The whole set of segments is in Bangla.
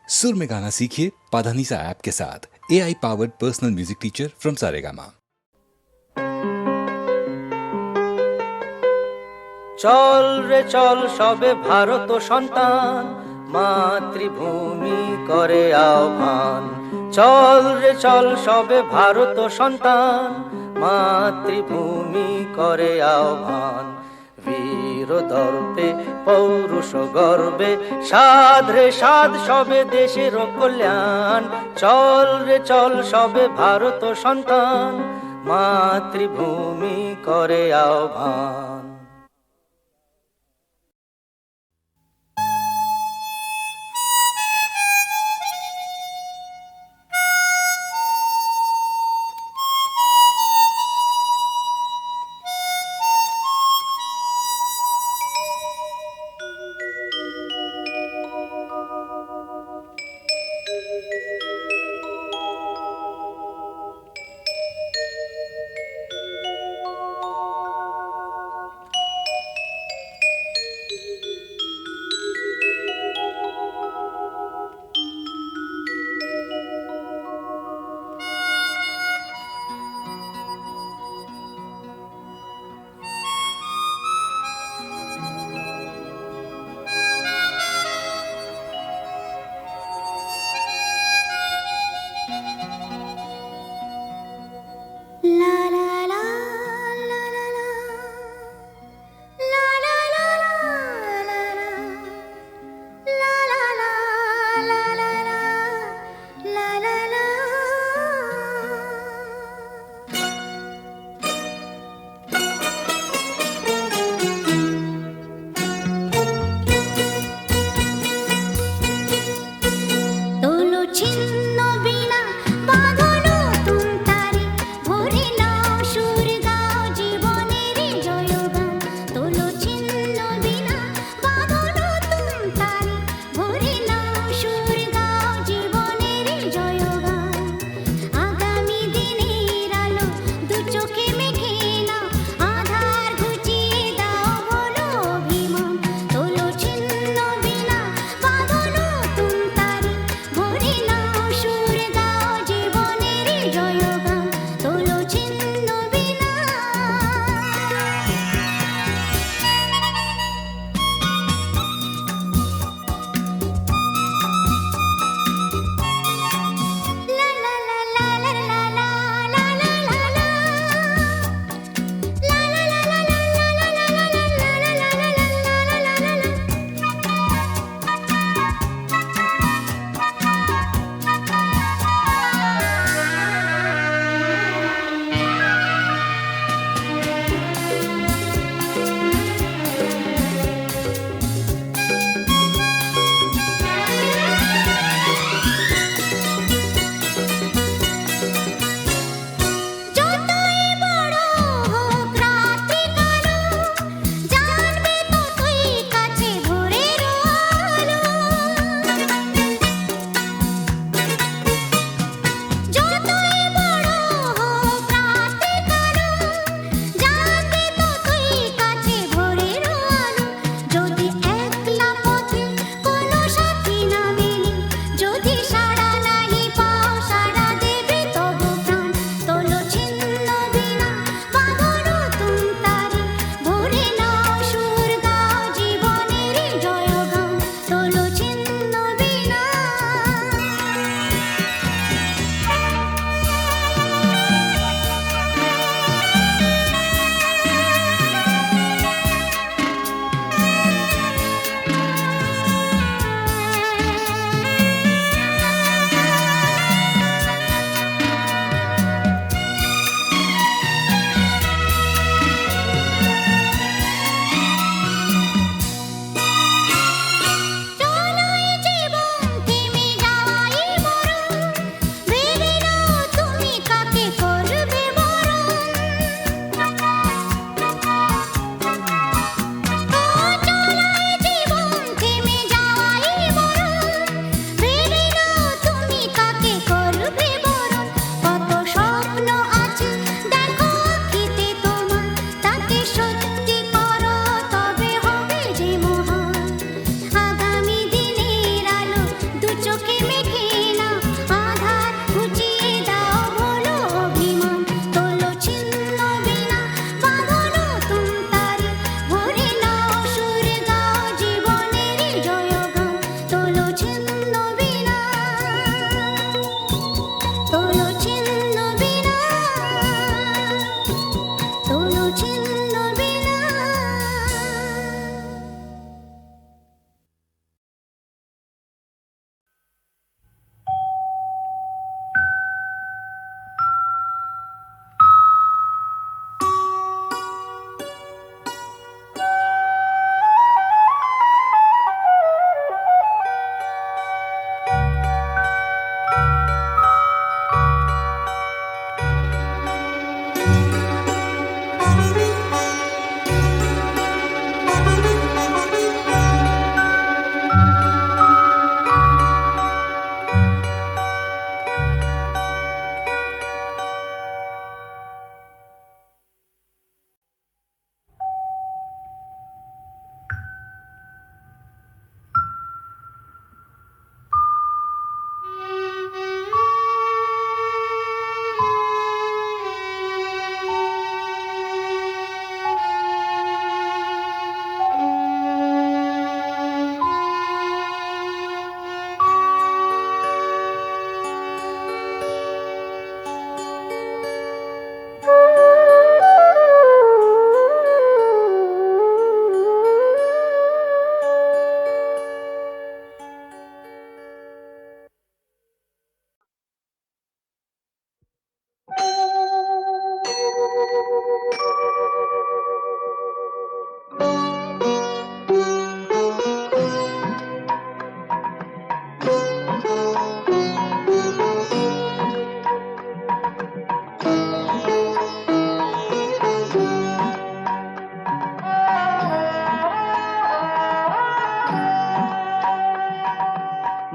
सुर में गाना सीखिए पाधानीसा ऐप के साथ। AI powered personal music teacher from Saregama. চল রে চল সবে ভারত সন্তান, মাতৃভূমি করে আহ্বান। চল রে চল সবে ভারত সন্তান, মাতৃভূমি করে আহ্বান। বীর দর্পে পৌরুষ গর্বে সাধ রে সাধ সবে দেশের কল্যাণ। চল রে চল সবে ভারত সন্তান, মাতৃভূমি করে আহ্বান।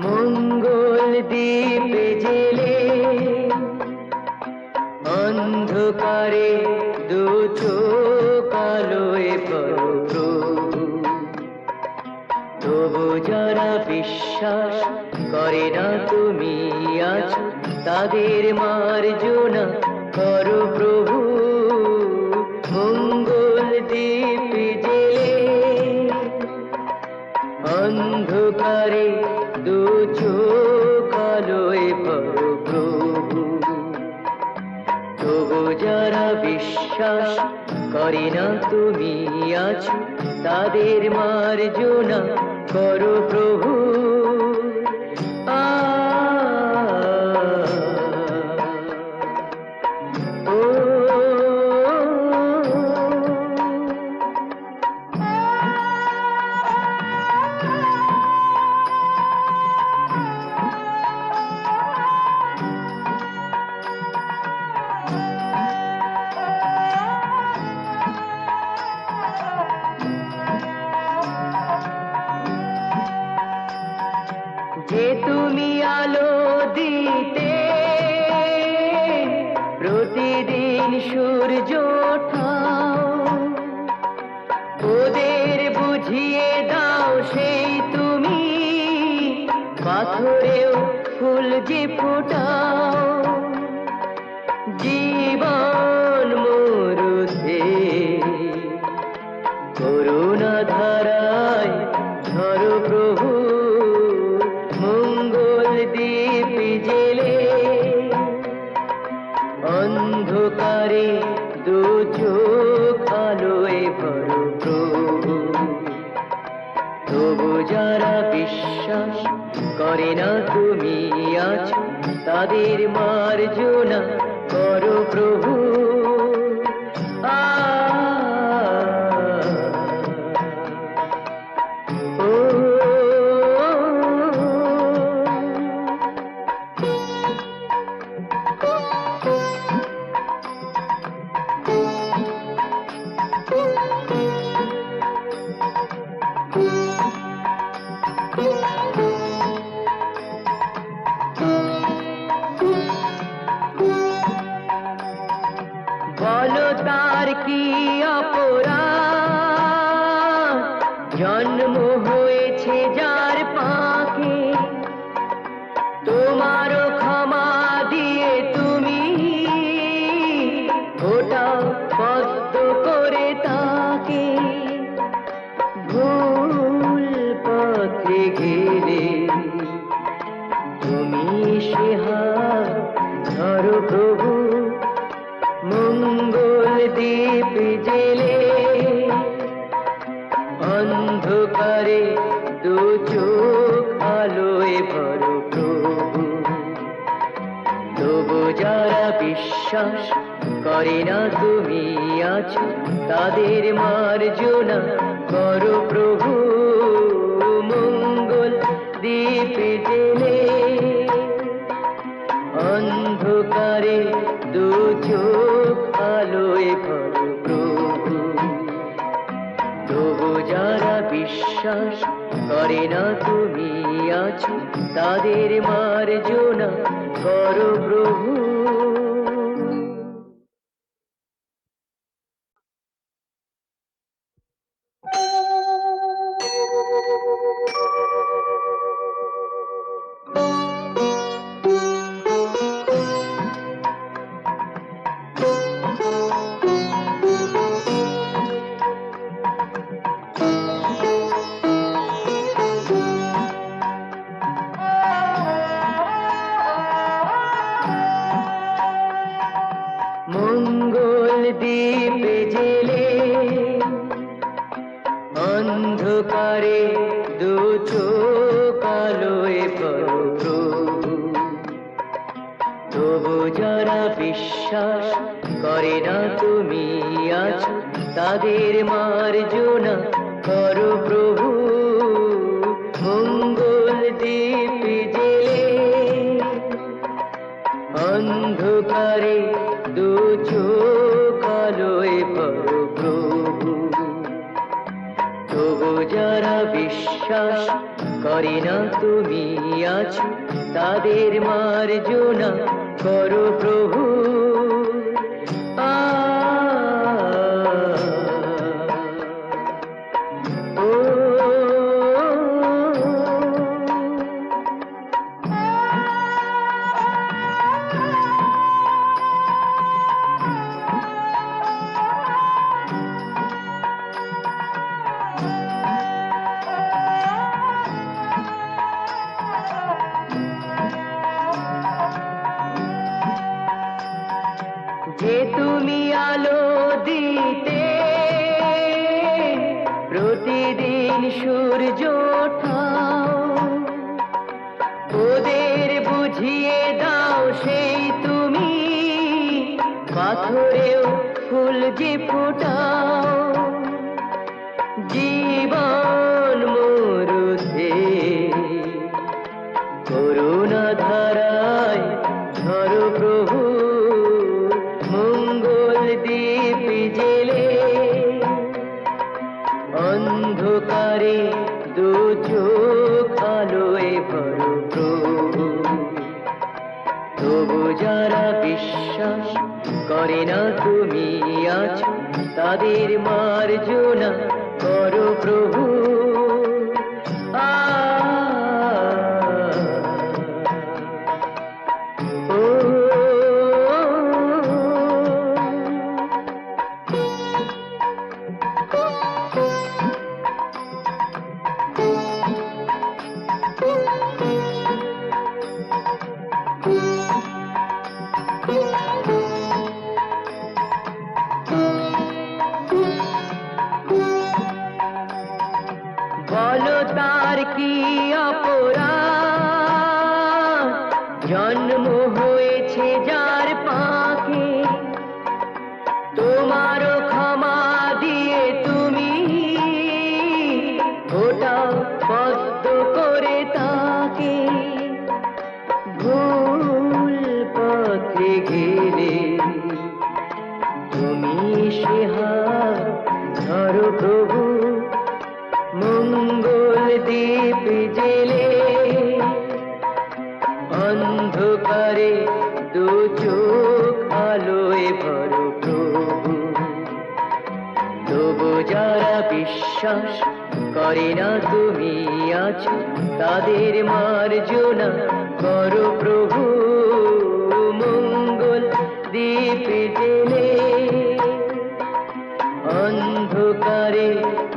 মঙ্গল দ্বীপে জেলে অন্ধকারে দু চোখ আলোয় প্রভু, তবু যারা বিশ্বাস করে না তুমি আছো, তাদের মার্জনা করো প্রভু। মঙ্গল দ্বীপে জেলে অন্ধকারে দু চোখ আলোয় প্রভু, তবু যারা বিশ্বাস করে না তুমি আছো, তাদের মার্জনা করো প্রভু। যে তুমি আলো দিতে প্রতিদিন সূর্য ওঠাও, ওদের বুঝিয়ে দাও সেই তুমি পাথরেও ফুল যে ফোটাও। জীবন মরুতে করুণা ধারায় ধরো প্রভু। মঙ্গল দ্বীপ জেলে অন্ধকারে দু চোখ আলোয় ভরো প্রভু, তবু যারা বিশ্বাস করে না তুমি আছো, তাদের মার্জনা করো প্রভু। বলো তার কি অপরাধ, জন্ম হয়েছে যার পাকে, তোমারও ক্ষমা দিয়ে তুমি ওটাও পদ্ম করে তাকে। ভুল পথে গেলে তুমি সে হাত ধরো প্রভু। মঙ্গল দ্বীপ জেলে অন্ধকারে দু চোখ আলোয় ভরো প্রভু, তবু যারা বিশ্বাস করে না তুমি আছো, তাদের মার্জনা করো প্রভু। মঙ্গল দ্বীপ জেলে অন্ধকারে দু চোখ আলোয় ভরো প্রভু, তবু যারা বিশ্বাস করে না তুমি আছো, তাদের মার্জনা করো প্রভু। মঙ্গল দ্বীপ জেলে অন্ধকারে দু চোখ আলোয় প্রভু, তবু যারা বিশ্বাস করে না তুমি আছো, তাদের মার্জনা করো প্রভু। মঙ্গল দ্বীপ জেলে অন্ধকারে দু চোখ আলোয় ভরো প্রভু, তবু যারা বিশ্বাস করে না তুমি আছো তাদের মার্জনা করো প্রভু। আ ও যে তুমি আলো দিতে প্রতিদিন সূর্য ওঠাও, ওদের বুঝিয়ে দাও সেই তুমি পাথরেও ফুল যে ফোটাও। জীবন মরুতে করুণা ধারায় ধরো প্রভু, মঙ্গল দীপ জেলে অন্ধকারে দু চোখ আলোয় ভরো প্রভু। তবু যারা বিশ্বাস করে না তুমি আছো তাদের মার্জনা করো প্রভু। আ ও বলো তার কি অপরাধ, জন্ম হয়েছে যার পাকে, তোমারও ক্ষমা দিয়ে তুমি ওটা পদ্ম করে তাকে। ভুল পথে গেলে তুমি সে হাত ধরো প্রভু, মঙ্গল দীপ জেলে অন্ধকারে দু চোখ আলোয় ভরো প্রভু। তবু যারা বিশ্বাস করে না তুমি আছো তাদের মার্জনা করো প্রভু, মঙ্গল দীপ জেলে অন্ধকারে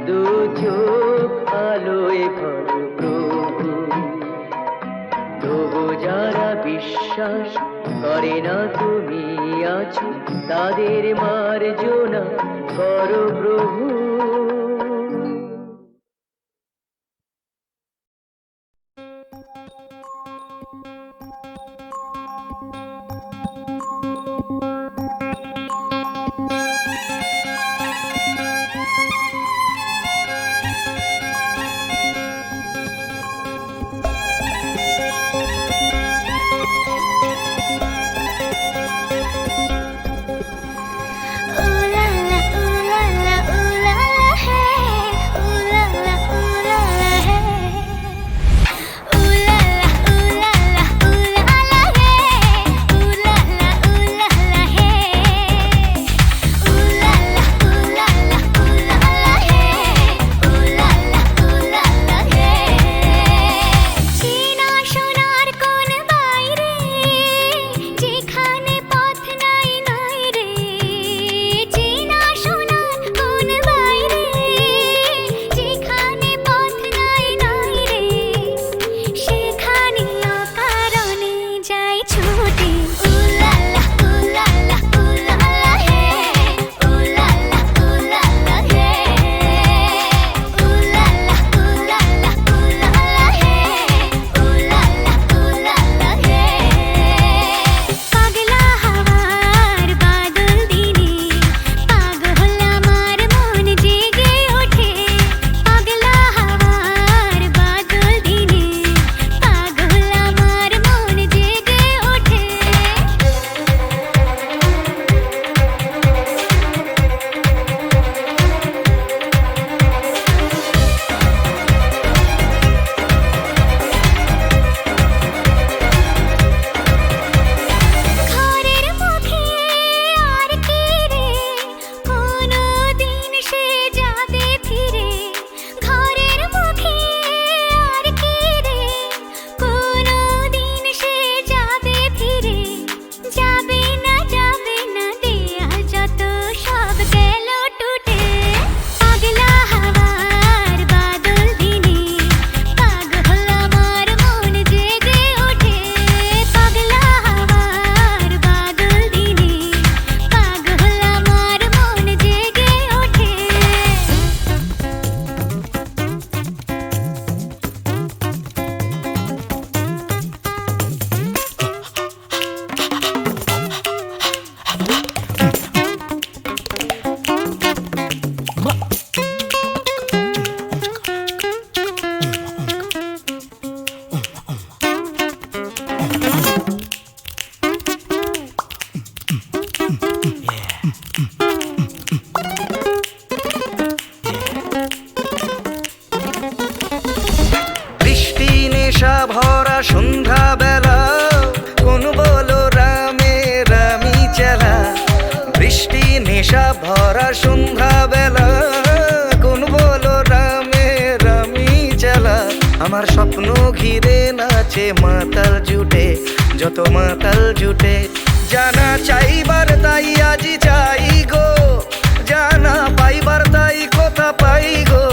দু চোখ আলোয় ভরো প্রভু। তবু যারা বিশ্বাস করে না তুমি আছো তাদের মার্জনা করো প্রভু। Ooh la la, ooh la la, ooh la ঘিরে নাচে মাতাল জুটে, যত মাতাল জুটে। জানা চাইবার তাই আজি চাই গো, জানা পাইবার তাই কথা পাই গো।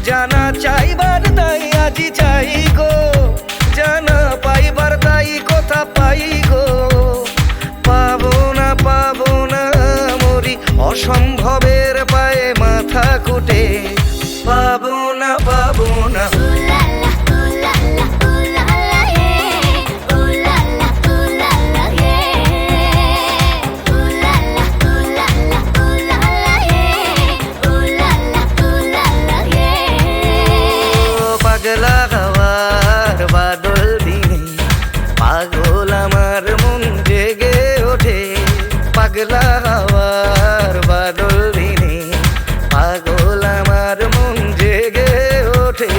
জানা চাইবার তাই আজি চাই গো, জানা পাইবার তাই কথা পাই গো। পাবো না মরি অসম্ভবের পায়ে মাথা কুটে। পাবো না পাগলা হাওয়ার বাদল দিনে পাগল আমার মন জেগে ওঠে। পাগলা হাওয়ার বাদল দিনে পাগল আমার মন জেগে ওঠে।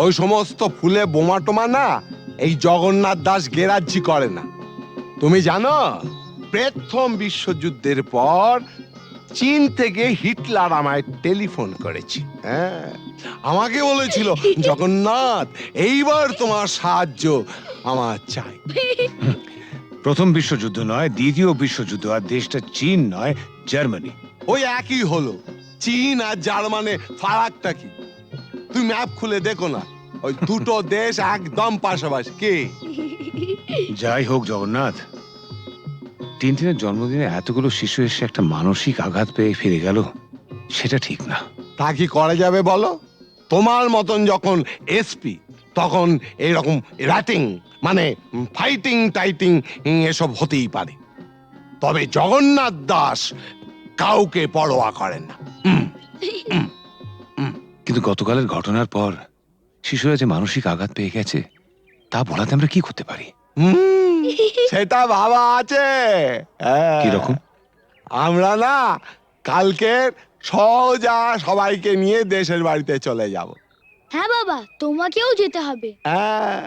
ওই সমস্ত ফুলে বোমা টোমা না এই জগন্নাথ দাস গেরাজ্জি করে না। তুমি জানো প্রথম বিশ্বযুদ্ধের পর চীন থেকে হিটলার আমায় টেলিফোন করেছে। হ্যাঁ, আমাকে বলেছিল জগন্নাথ এইবার তোমার সাহায্য আমার চাই। প্রথম বিশ্বযুদ্ধ নয়, দ্বিতীয় বিশ্বযুদ্ধ, আর দেশটা চীন নয়, জার্মানি। ওই একই হলো, চীন আর জার্মানে ফারাকটা কি? তুমি ম্যাপ খুলে দেখো না, ওই দুটো দেশ একদম পাশাপাশি। কি যাই হোক জগন্নাথ, টিনটিনের জন্মদিনে এতগুলো শিশু এসে একটা মানসিক আঘাত পেয়ে ফিরে গেল, সেটা ঠিক না। তা কি করা যাবে বলো? তোমার মতন যখন এসপি তখন এরকম র্যাটিং মানে ফাইটিং টাইটিং এসব হতেই পারে, তবে জগন্নাথ দাস কাউকে পরোয়া করেন না। কিন্তু গতকালের ঘটনার পর শিশুরা যে মানসিক আঘাত পেয়ে গেছে, তা বলাতে আমরা কি করতে পারি? সেটা ভাবা আছে। কিরকম? আমরা না কালকে সোজা সবাইকে নিয়ে দেশের বাড়িতে চলে যাব। হ্যাঁ বাবা, তোমাকেও যেতে হবে। হ্যাঁ,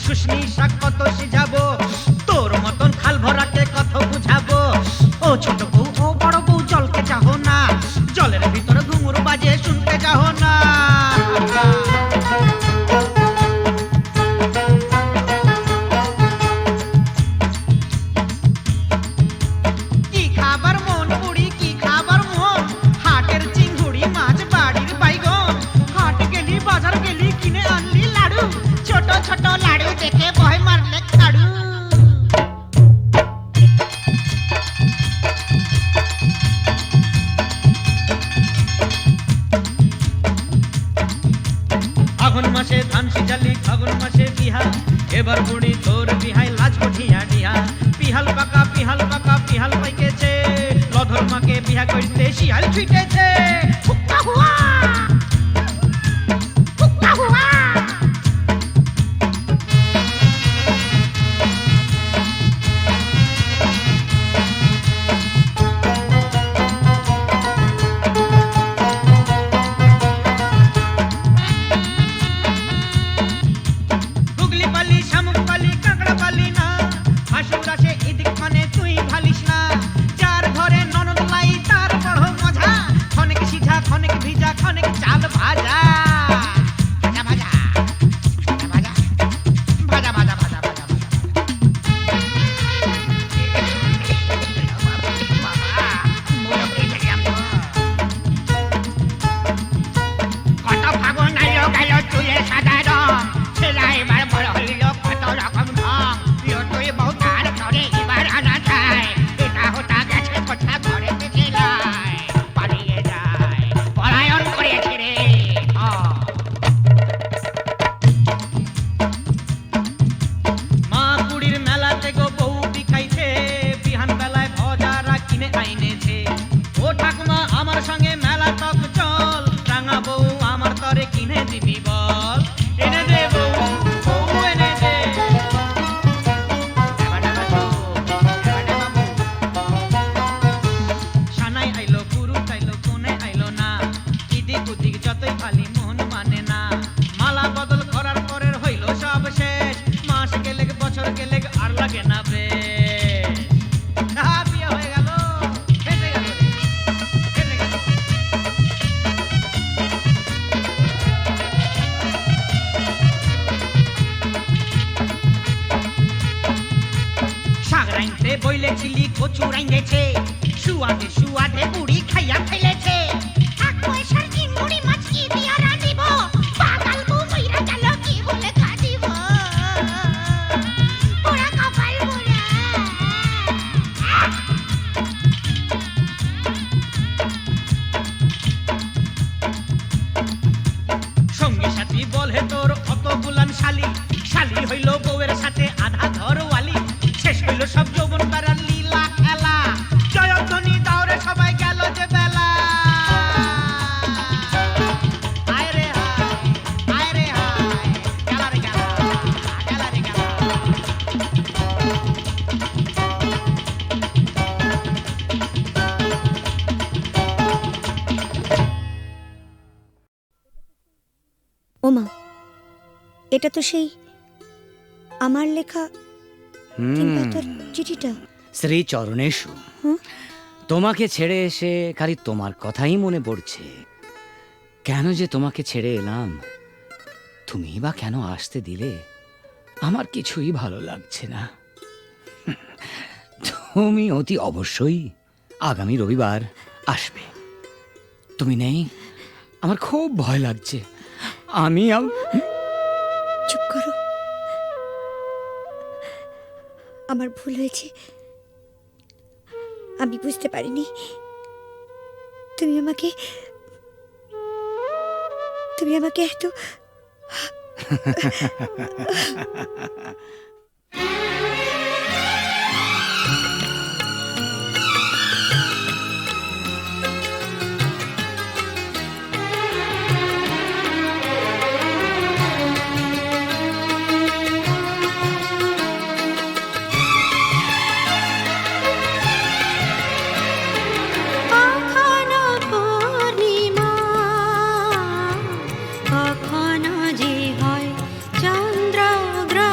শুশনি শাক কত সিঝাবো, তোর মতন খাল ভরাকে কত বুঝাবো। ও ছোট বউ ও বড় বউ জলকে চাহো না, জলের ভিতরে ঘুঙুর বাজে শুনতে চাহো না। কি খাবার মন বুড়ি, কি খাবার মন, হাটের চিংড়ি মাছ বাড়ির বাইগন। হাট গেলি বাজার গেলি কিনে আনলি লাড়ু, ছোট ছোট লাড়ু দেখে ভয় মারলে খাড়ু। আগুন মাসে ধান সিজালি, ফাগুন মাসে বিহা, এবার বুড়ি তোর বিহাই লাজ কঠিয়া ডিহা। পিহাল পাকা পিহাল পাইকেছে, লধর মাকে বিহা করতে শিয়াল ছুটেছে। হুক্কা হুয়া হুক্কা হুয়া। সিদিক মানে তুই ভালিস না, যার ঘরে ননদ লাই তার বড় মজা, খনেক সিঝা খনেক ভিজা খনেক চাল ভাজা, ভাজা ভাজা ভাজা ভাজা ভাজা ভাজা ভাজা কত ফাগুন আইলো গেল চুলে সাদা রং, ছেলা এবার বড় হইল কত রকম ঢং, প্রিয় তুই বউ তার ঘরে এবার আনা যায়, এটা হতা গেছে কথা ঘরে থেকে লাই, পালিয়ে যায় পলায়ন করেছে রে। মা কুড়ির মেলাতে গো বউ বিখাইছে, বিহান বেলায় ভজারা কিনে আইনেছে, ও ঠাকুমা আমার সঙ্গে মেলা তক চল, রাঙা বউ আমার তরে কিনে দিবি বল, এনে দে বউ বউ এনে দে। ডাবা ডাবা বউ, ডাবা ডাবা বউ। সানাই আইলো পুরুষ আইলো কোনে আইলো না, ইদিক উদিক যতই খালি মন মানে না, মালা বদল করার পরের হইল সব শেষ, মাস গেলে বছর গেলে আর লাগে না বেশ, বিয়ে হয়ে গেল ফেসে গেল রে, ফেসে গেল। শাক রাইনতে বইলেছিলি কচু রাইন্দেছে, সুয়াদে সুয়াদে বুড়ি খাইয়া ফেলেছে, এক পয়সার চিংড়ি মাছ কি দিয়া রাঁধিব, পাগল বউ মইরা গেল কি বলে কাঁদিব, পোড়া কপাল পোড়া। সঙ্গী সাথী বলে তোর অত গুলান শালি, শালি হইল বউয়ের সাথে আধা ঘরওয়ালি, শেষ হইল সব যৌবন বেড়ার লীলা খেলা, জয়ধ্বনি দাওরে সবাই গেল যে বেলা। আয় রে হায় গেলা রে গেলা, গেলা রে গেলা। ওমা, এটা তো সেই আমার লেখা তিন পাতার চিঠিটা। শ্রী চরণেশু, হুম? তোমাকে ছেড়ে এসে খালি তোমার কথাই মনে পড়ছে। কেন যে তোমাকে ছেড়ে এলাম, তুমি বা কেন আসতে দিলে, আমার কিছুই ভালো লাগছে না। তুমি অতি অবশ্যই আগামী রবিবার আসবে। তুমি নেই, আমার খুব ভয় লাগছে। আমি চুপ করো, আমার ভুল হয়েছে, আমি বুঝতে পারিনি তুমি আমাকে এত কখনো যে হয় চন্দ্রগ্রহণ।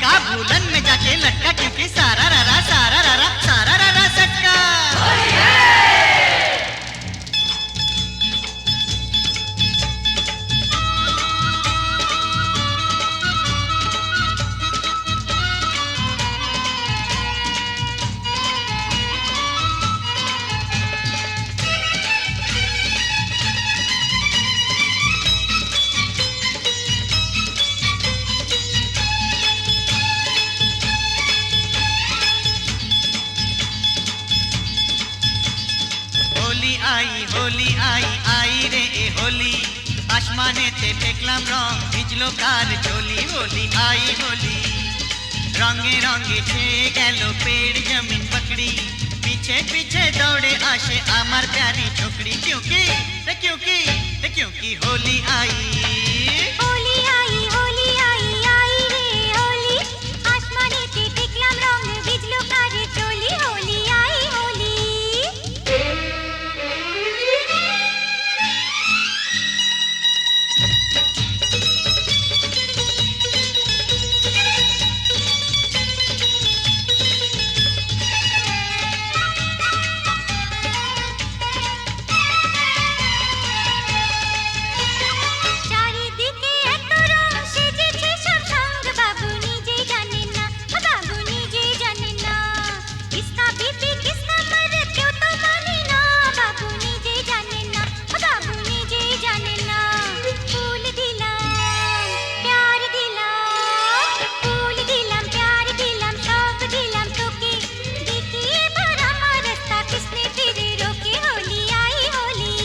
झटका भूलन में जाके लटका क्योंकि सारा रारा सटका होली आई रे ए होली आसमानेते फेकलाम रंग ভিজলো কার চলি होली आई होली रंगे रंगे छेয়ে গেল पेड़ जमीन पकड़ी पीछे पीछे दौड़े आशे আমার प्यारी छोकरी क्योंकि होली आई রে হোলি আসমানেতে দেখলাম রং ভিজলো কারে চলি হোলি আই হোলি চারিদিকে এত রং সেজেছে সব সঙ্গ বাবু নিজেই জানেন না কিসকা বিপি কিসকা মরদ কেউ তো মানে না বাবু নিজেই জানেন না ফুল দিলাম প্যার দিলাম সব দিলাম তোকে দেখিয়ে এবার আমার রাস্তা কিসনে ফিরে রোকে হোলি আই হোলি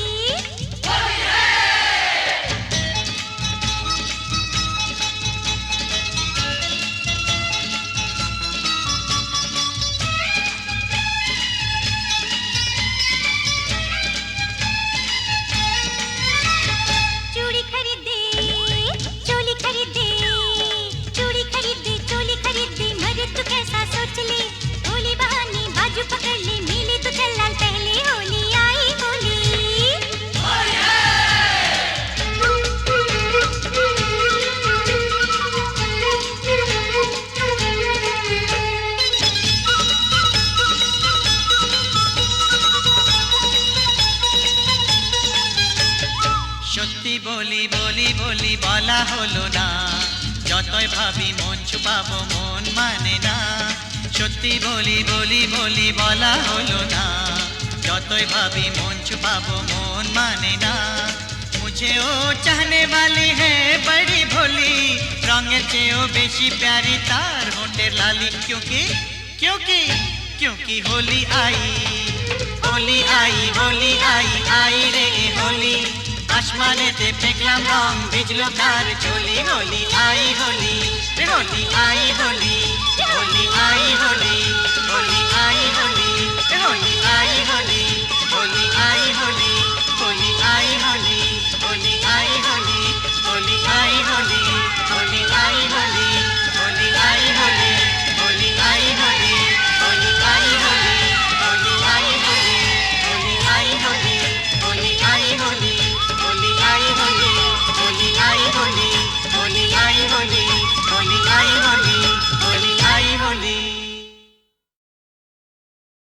चूड़ी खरीदे चोली खरीदे मरे तू कैसा सोच ले होली बहाने बाजू पकड़ ले मिले तो चल लाल पहले होली आई होली সত্যি বলি বলা হলো না যতই ভাবি মন ছুপাবো মন মানে না সত্যি বলি বলা হলো না যতই ভাবি মন छुपाबो মন মানে না मुझे ओ चाहने वाली है बड़ी भोली रंगेर চেয়েও বেশি प्यारी तार होठेर लाली क्योंकि होली आई आई रे होली आसमानेते फेकलाम रंग ভিজলো কার চলি होली आई होली आई होली होली आई होली होली आई होली होली आई होली